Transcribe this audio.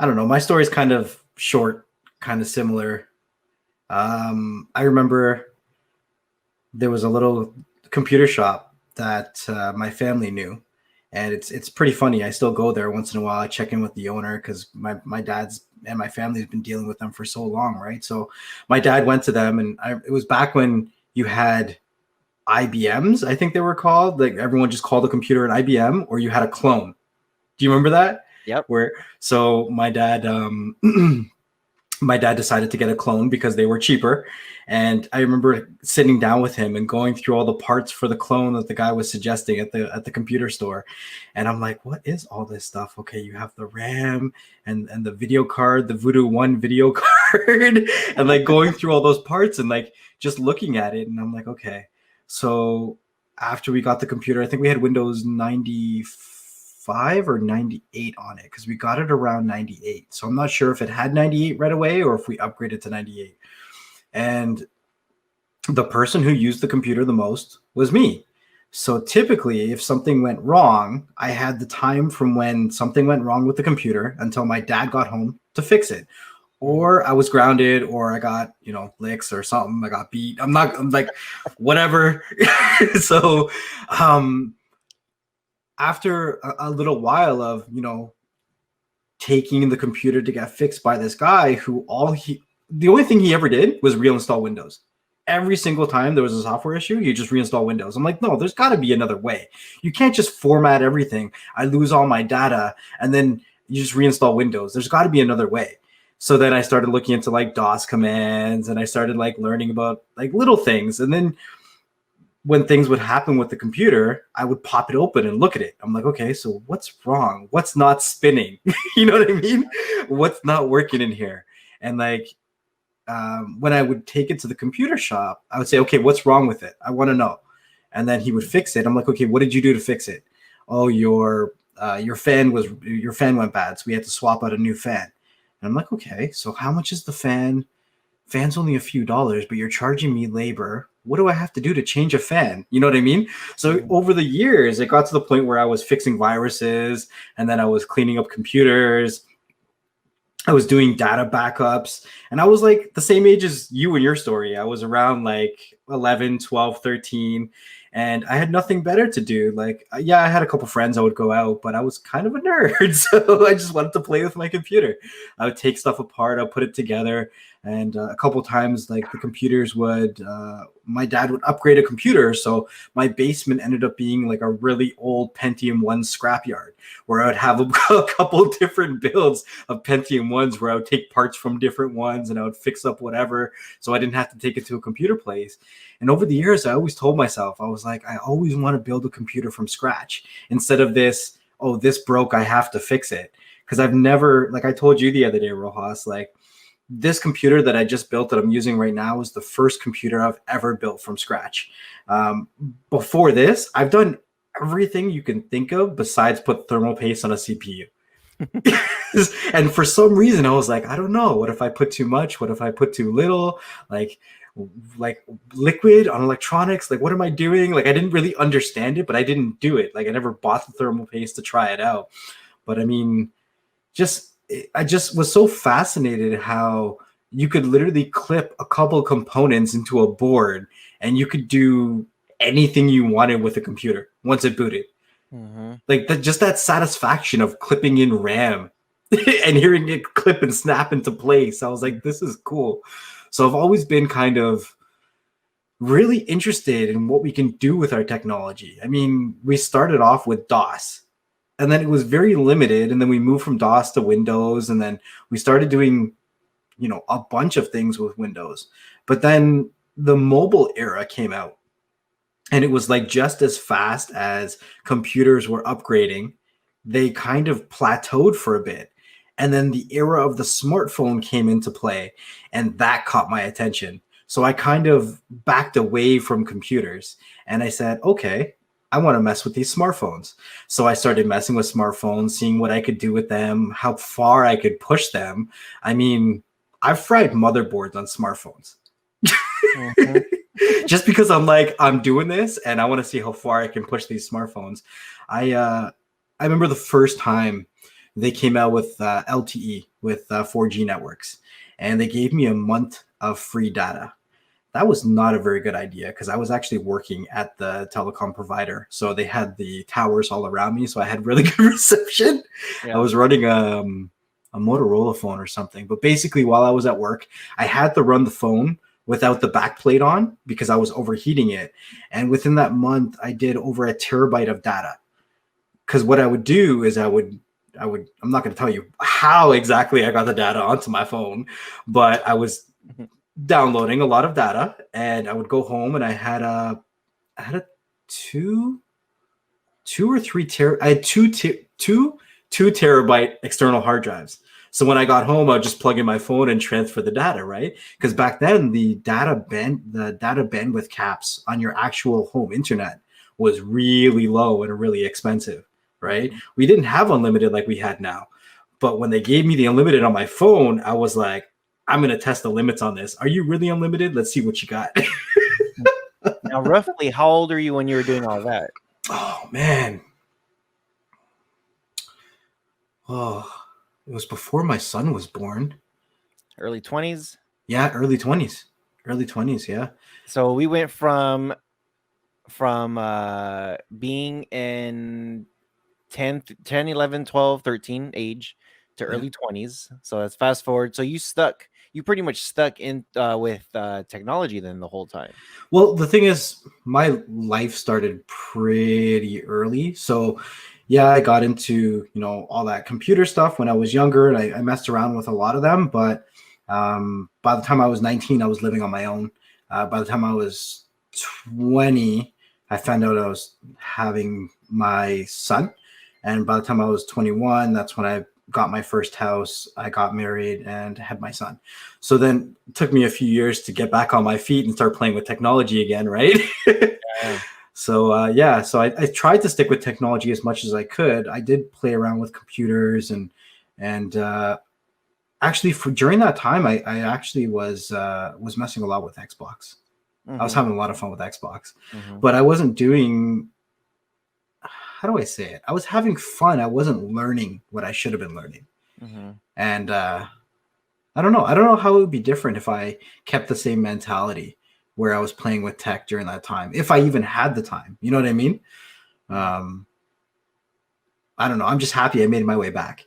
I don't know. My story is kind of short, kind of similar. I remember there was a little computer shop that my family knew, and it's pretty funny. I still go there once in a while. I check in with the owner because my dad's and my family's been dealing with them for so long, right? So my dad went to them, and it was back when you had IBMs, I think they were called. Like everyone just called a computer an IBM, or you had a clone. Do you remember that? Yep. Where so my dad my dad decided to get a clone because they were cheaper. And I remember sitting down with him and going through all the parts for the clone that the guy was suggesting at the computer store. And I'm like, what is all this stuff? Okay, you have the RAM and the video card, the Voodoo 1 video card, and like going through all those parts and like just looking at it. And I'm like, okay. So after we got the computer, I think we had Windows 95 or 98 on it because we got it around 98. So I'm not sure if it had 98 right away or if we upgraded to 98. And the person who used the computer the most was me. So typically, if something went wrong, I had the time from when something went wrong with the computer until my dad got home to fix it. Or I was grounded, or I got, licks or something. I got beat. I'm like, whatever. So, after a little while of, taking the computer to get fixed by this guy who the only thing he ever did was reinstall Windows. Every single time there was a software issue, you just reinstall Windows. I'm like, no, there's got to be another way. You can't just format everything. I lose all my data and then you just reinstall Windows. There's got to be another way. So then I started looking into like DOS commands and I started like learning about like little things. And then when things would happen with the computer, I would pop it open and look at it. I'm like, okay, so what's wrong? What's not spinning? You know what I mean? What's not working in here? And like, when I would take it to the computer shop, I would say, okay, what's wrong with it? I want to know. And then he would fix it. I'm like, okay, what did you do to fix it? Oh, your fan went bad. So we had to swap out a new fan. And I'm like, okay, so how much is the fan? Fan's only a few dollars, but you're charging me labor. What do I have to do to change a fan? You know what I mean? So over the years, it got to the point where I was fixing viruses and then I was cleaning up computers. I was doing data backups, and I was like the same age as you in your story. I was around like 11, 12, 13, and I had nothing better to do. Like, yeah, I had a couple friends I would go out, but I was kind of a nerd. So I just wanted to play with my computer. I would take stuff apart, I'll put it together. And a couple times, like the computers my dad would upgrade a computer. So my basement ended up being like a really old Pentium 1 scrapyard where I would have a couple different builds of Pentium 1s where I would take parts from different ones and I would fix up whatever. So I didn't have to take it to a computer place. And over the years, I always told myself, I was like, I always want to build a computer from scratch instead of this, oh, this broke, I have to fix it. Because I've never, like I told you the other day, Rohas, like, this computer that I just built that I'm using right now is the first computer I've ever built from scratch. Before this, I've done everything you can think of besides put thermal paste on a CPU. And for some reason, I was like, I don't know. What if I put too much? What if I put too little? Like liquid on electronics? Like, what am I doing? Like, I didn't really understand it, but I didn't do it. Like, I never bought the thermal paste to try it out. But I mean, I just was so fascinated how you could literally clip a couple components into a board and you could do anything you wanted with a computer once it booted. Mm-hmm. Like just that satisfaction of clipping in RAM and hearing it clip and snap into place. I was like, this is cool. So I've always been kind of really interested in what we can do with our technology. I mean, we started off with DOS. And then it was very limited. And then we moved from DOS to Windows. And then we started doing, a bunch of things with Windows. But then the mobile era came out. And it was like just as fast as computers were upgrading, they kind of plateaued for a bit. And then the era of the smartphone came into play. And that caught my attention. So I kind of backed away from computers. And I said, okay, I want to mess with these smartphones. So I started messing with smartphones, seeing what I could do with them, how far I could push them. I mean, I've fried motherboards on smartphones. Mm-hmm. Just because I'm doing this and I want to see how far I can push these smartphones. I remember the first time they came out with LTE, with 4G networks, and they gave me a month of free data. That was not a very good idea because I was actually working at the telecom provider. So they had the towers all around me. So I had really good reception. I Yeah. was running a Motorola phone or something. But basically, while I was at work, I had to run the phone without the backplate on because I was overheating it. And within that month, I did over a terabyte of data. Because what I would do is I'm not going to tell you how exactly I got the data onto my phone, but I was downloading a lot of data, and I would go home and I had a two or three I had two terabyte external hard drives. So when I got home, I would just plug in my phone and transfer the data, right? Because back then the data bandwidth caps on your actual home internet was really low and really expensive, right? We didn't have unlimited like we had now. But when they gave me the unlimited on my phone, I was like, I'm going to test the limits on this. Are you really unlimited? Let's see what you got. Now, roughly, how old are you when you were doing all that? Oh, man. Oh, it was before my son was born. Early 20s? Yeah, early 20s. Early 20s, yeah. So we went from being in 10, 11, 12, 13 age to early 20s. So that's fast forward. So you pretty much stuck in with technology then the whole time. Well, the thing is, my life started pretty early. So, yeah, I got into, all that computer stuff when I was younger, and I messed around with a lot of them. But by the time I was 19, I was living on my own. By the time I was 20, I found out I was having my son. And by the time I was 21, that's when I got my first house. I got married and had my son. So then it took me a few years to get back on my feet and start playing with technology again, right? Yeah. So so I tried to stick with technology as much as I could. I did play around with computers and actually during that time, I actually was messing a lot with Xbox. I was having a lot of fun with Xbox, but I wasn't doing. How do I say it? I was having fun. I wasn't learning what I should have been learning, and I don't know. I don't know how it would be different if I kept the same mentality where I was playing with tech during that time, if I even had the time. You know what I mean? I don't know. I'm just happy I made my way back.